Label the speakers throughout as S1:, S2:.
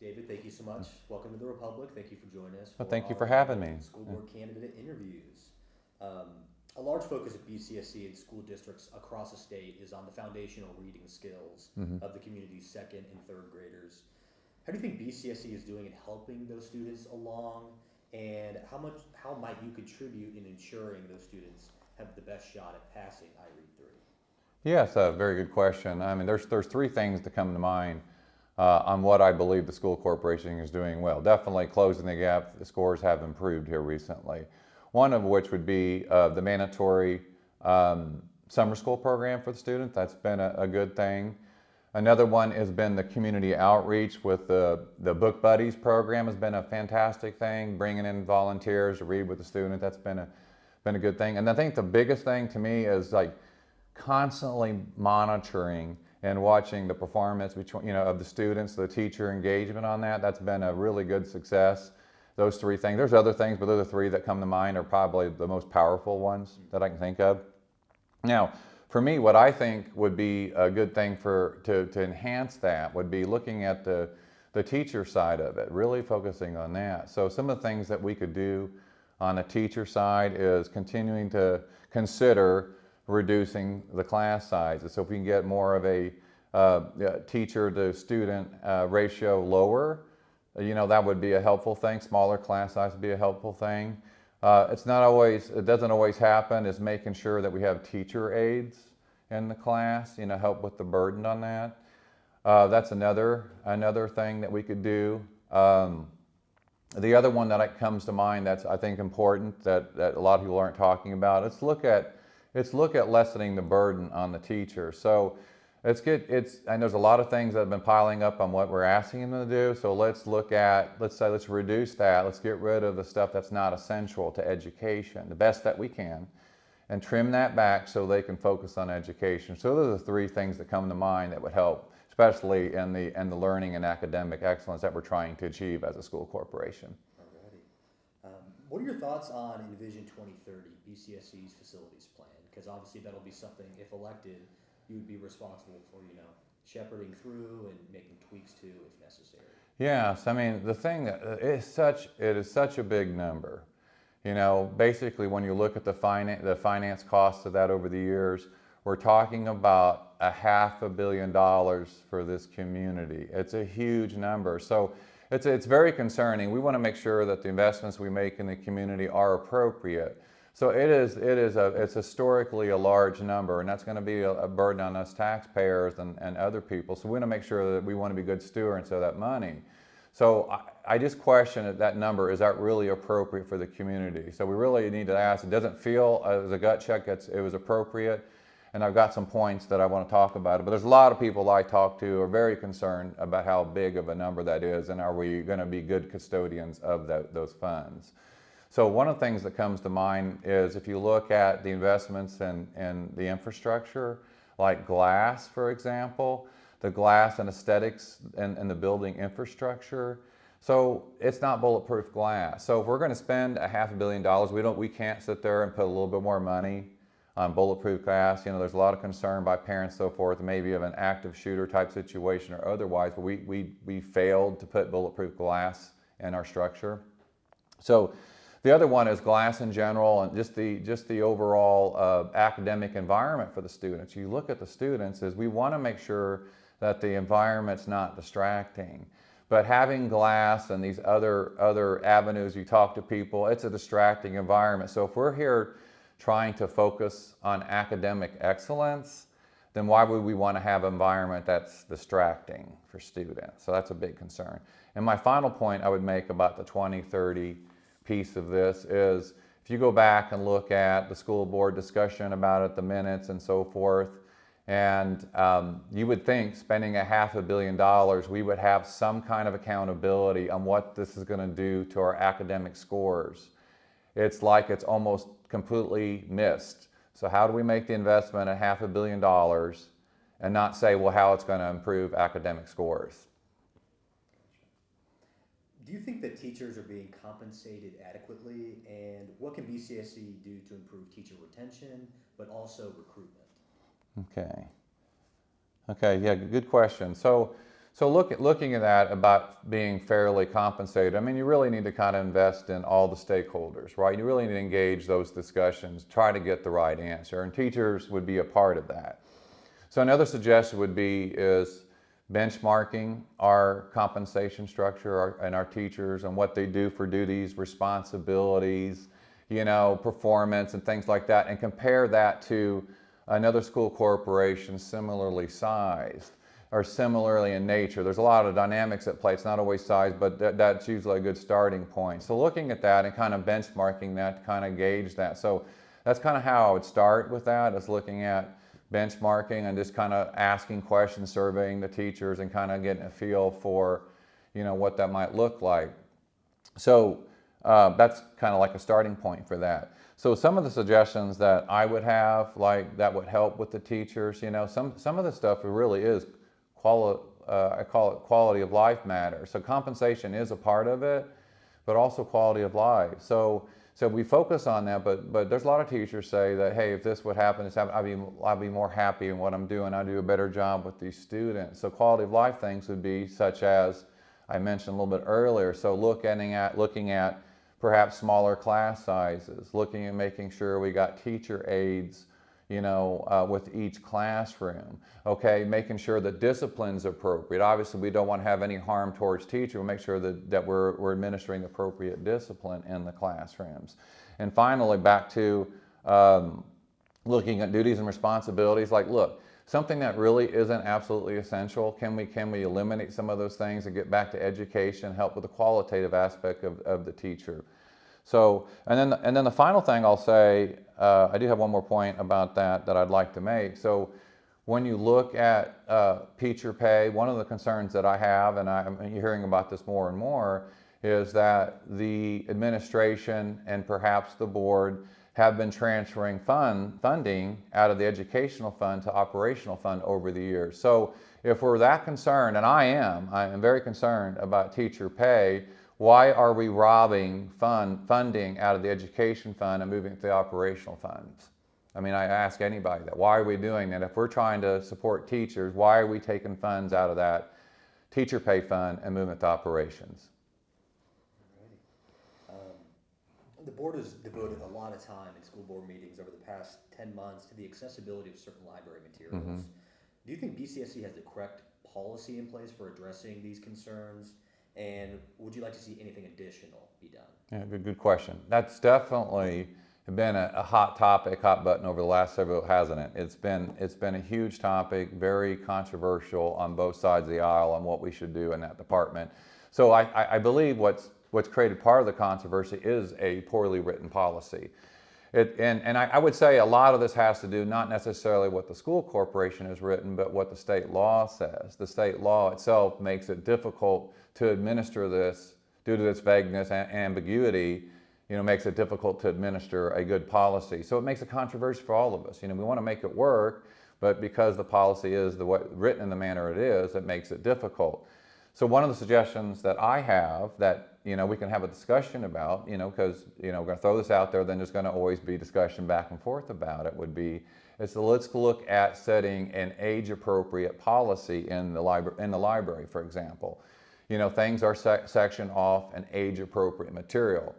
S1: David, thank you so much. Welcome to the Republic. Thank you for joining us
S2: Well,
S1: for
S2: thank you for
S1: our
S2: having me.
S1: school board candidate interviews. A large focus of BCSC and school districts across the state is on the foundational reading skills
S2: Mhm.
S1: of the community's second and third graders. How do you think BCSC is doing in helping those students along, and how might you contribute in ensuring those students have the best shot at passing iRead 3?
S2: Yes, a very good question. I mean, there's three things that come to mind on what I believe the school corporation is doing well. Definitely closing the gap. The scores have improved here recently. One of which would be the mandatory summer school program for the student. That's been a good thing. Another one has been the community outreach with the Book Buddies program has been a fantastic thing, bringing in volunteers to read with the student. That's been a good thing. And I think the biggest thing to me is like constantly monitoring and watching the performance between, of the students, the teacher engagement on that. That's been a really good success. Those three things. There's other things, but those are the three that come to mind are probably the most powerful ones that I can think of. Now, for me, what I think would be a good thing to enhance that would be looking at the teacher side of it, really focusing on that. So some of the things that we could do on the teacher side is continuing to consider reducing the class sizes. So if we can get more of a teacher to student ratio lower, that would be a helpful thing. Smaller class size would be a helpful thing. It doesn't always happen, is making sure that we have teacher aides in the class, help with the burden on that. That's another thing that we could do. The other one that comes to mind that's I think important that a lot of people aren't talking about, let's look at lessening the burden on the teacher. So and there's a lot of things that have been piling up on what we're asking them to do. So let's reduce that. Let's get rid of the stuff that's not essential to education, the best that we can, and trim that back so they can focus on education. So those are the three things that come to mind that would help, especially in the learning and academic excellence that we're trying to achieve as a school corporation.
S1: Alrighty. What are your thoughts on Envision 2030, BCSC's facilities plan? Because obviously that'll be something, if elected, you would be responsible for, shepherding through and making tweaks to if necessary.
S2: Yes, I mean the thing that it is such a big number. Basically when you look at the finance costs of that over the years, we're talking about $500 million for this community. It's a huge number. So it's very concerning. We want to make sure that the investments we make in the community are appropriate. So it's historically a large number, and that's going to be a burden on us taxpayers and other people. So we want to make sure that we want to be good stewards of that money. So I just question that number, is that really appropriate for the community? So we really need to ask, it doesn't feel as a gut check it was appropriate, and I've got some points that I want to talk about. But there's a lot of people I talk to who are very concerned about how big of a number that is, and are we going to be good custodians of those funds? So one of the things that comes to mind is if you look at the investments in the infrastructure, like glass, for example, the glass and aesthetics and the building infrastructure. So it's not bulletproof glass. So if we're going to spend $500 million, we can't sit there and put a little bit more money on bulletproof glass. There's a lot of concern by parents, so forth, maybe of an active shooter type situation or otherwise, but we failed to put bulletproof glass in our structure. So the other one is glass in general and just the overall academic environment for the students. You look at the students, is we want to make sure that the environment's not distracting. But having glass and these other avenues, you talk to people, it's a distracting environment. So if we're here trying to focus on academic excellence, then why would we want to have an environment that's distracting for students? So that's a big concern. And my final point I would make about the 2030 piece of this is, if you go back and look at the school board discussion about it, the minutes and so forth, and you would think spending $500 million, we would have some kind of accountability on what this is going to do to our academic scores. It's like it's almost completely missed. So how do we make the investment at $500 million and not say, well, how it's going to improve academic scores?
S1: Do you think that teachers are being compensated adequately, and what can BCSC do to improve teacher retention, but also recruitment?
S2: Okay, yeah, good question. So So looking at that about being fairly compensated, I mean, you really need to kind of invest in all the stakeholders, right? You really need to engage those discussions, try to get the right answer, and teachers would be a part of that. So another suggestion would be is benchmarking our compensation structure and our teachers and what they do for duties, responsibilities, performance and things like that, and compare that to another school corporation similarly sized or similarly in nature. There's a lot of dynamics at play. It's not always size, but that's usually a good starting point. So looking at that and kind of benchmarking that to kind of gauge that. So that's kind of how I would start with that, is looking at benchmarking and just kind of asking questions, surveying the teachers, and kind of getting a feel for, what that might look like. So that's kind of like a starting point for that. So some of the suggestions that I would have, like that would help with the teachers, some of the stuff really is I call it quality of life matters. So compensation is a part of it, but also quality of life. So we focus on that, but there's a lot of teachers say that, hey, if this would happen, I'd be more happy in what I'm doing. I'd do a better job with these students. So quality of life things would be such as I mentioned a little bit earlier. So looking at perhaps smaller class sizes, looking at making sure we got teacher aides, with each classroom. Okay, making sure that discipline's appropriate. Obviously, we don't want to have any harm towards teacher. We'll make sure that we're administering appropriate discipline in the classrooms. And finally, back to looking at duties and responsibilities. Like, look, something that really isn't absolutely essential, can we eliminate some of those things and get back to education, help with the qualitative aspect of the teacher? So, and then the final thing I'll say, I do have one more point about that I'd like to make. So when you look at teacher pay, one of the concerns that I have, and I'm hearing about this more and more, is that the administration and perhaps the board have been transferring funding out of the educational fund to operational fund over the years. So if we're that concerned, and I am very concerned about teacher pay, why are we robbing funding out of the education fund and moving it to the operational funds? I mean, I ask anybody that. Why are we doing that? If we're trying to support teachers, why are we taking funds out of that teacher pay fund and moving it to operations?
S1: The board has devoted a lot of time in school board meetings over the past 10 months to the accessibility of certain library materials.
S2: Mm-hmm.
S1: Do you think BCSC has the correct policy in place for addressing these concerns? And would you like to see anything additional be done?
S2: Yeah, good question. That's definitely been a hot topic, hot button over the last several, hasn't it? It's been a huge topic, very controversial on both sides of the aisle on what we should do in that department. So I believe what's created part of the controversy is a poorly written policy. And I would say a lot of this has to do not necessarily what the school corporation has written, but what the state law says. The state law itself makes it difficult to administer this due to its vagueness and ambiguity. Makes it difficult to administer a good policy. So it makes a controversy for all of us. We want to make it work, but because the policy is written in the manner it is, it makes it difficult. So one of the suggestions that I have that we can have a discussion about, because we're going to throw this out there, then there's going to always be discussion back and forth about it, so let's look at setting an age-appropriate policy in the library, for example. Things are sectioned off an age-appropriate material,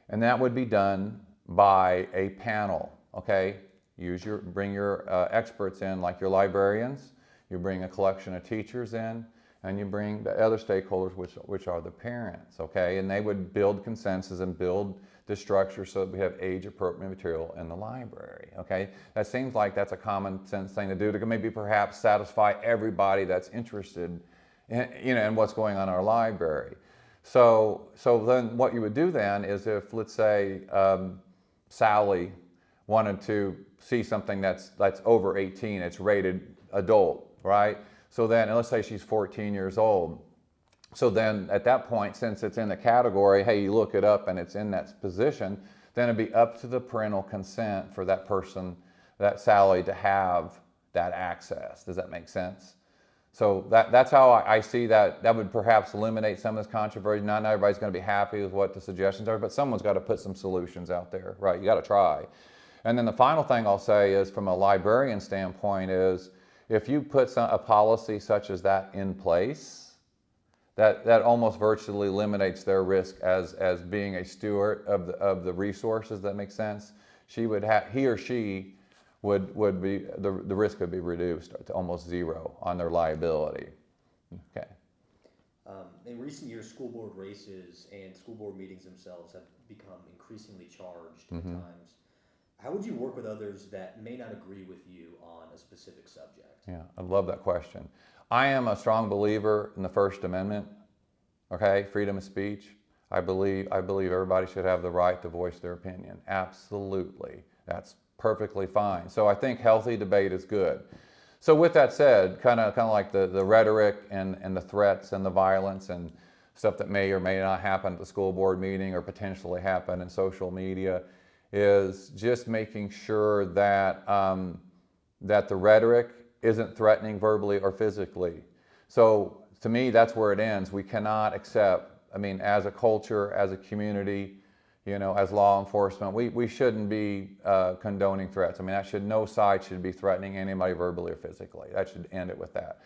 S2: and that would be done by a panel. Okay, bring your experts in, like your librarians. You bring a collection of teachers in. And you bring the other stakeholders, which are the parents, okay? And they would build consensus and build the structure so that we have age-appropriate material in the library, okay? That seems like that's a common sense thing to do to maybe perhaps satisfy everybody that's interested in what's going on in our library. So then what you would do then is if, let's say, Sally wanted to see something that's over 18, it's rated adult, right? So then, and let's say she's 14 years old. So then at that point, since it's in the category, hey, you look it up and it's in that position, then it'd be up to the parental consent for that person, that Sally, to have that access. Does that make sense? So that's how I see that. That would perhaps eliminate some of this controversy. Not everybody's going to be happy with what the suggestions are, but someone's got to put some solutions out there, right? You got to try. And then the final thing I'll say is, from a librarian standpoint, is if you put a policy such as that in place, that almost virtually eliminates their risk as being a steward of the resources. That makes sense. He or she would be, the risk would be reduced to almost zero on their liability. Okay.
S1: In recent years, school board races and school board meetings themselves have become increasingly charged at times. How would you work with others that may not agree with you on a specific subject?
S2: Yeah, I love that question. I am a strong believer in the First Amendment, okay, freedom of speech. I believe everybody should have the right to voice their opinion. Absolutely. That's perfectly fine. So I think healthy debate is good. So with that said, kind of like the rhetoric and the threats and the violence and stuff that may or may not happen at the school board meeting or potentially happen in social media, is just making sure that that the rhetoric isn't threatening verbally or physically. So to me, that's where it ends. We cannot accept, I mean, as a culture, as a community, you know, as law enforcement, we shouldn't be condoning threats. I mean, no side should be threatening anybody verbally or physically. That should end it with that.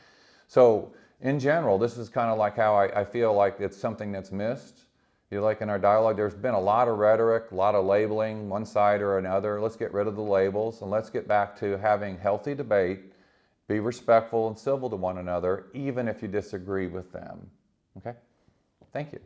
S2: So in general, this is kind of like how I feel like it's something that's missed. Like in our dialogue, there's been a lot of rhetoric, a lot of labeling, one side or another. Let's get rid of the labels and let's get back to having healthy debate, be respectful and civil to one another, even if you disagree with them. Okay? Thank you.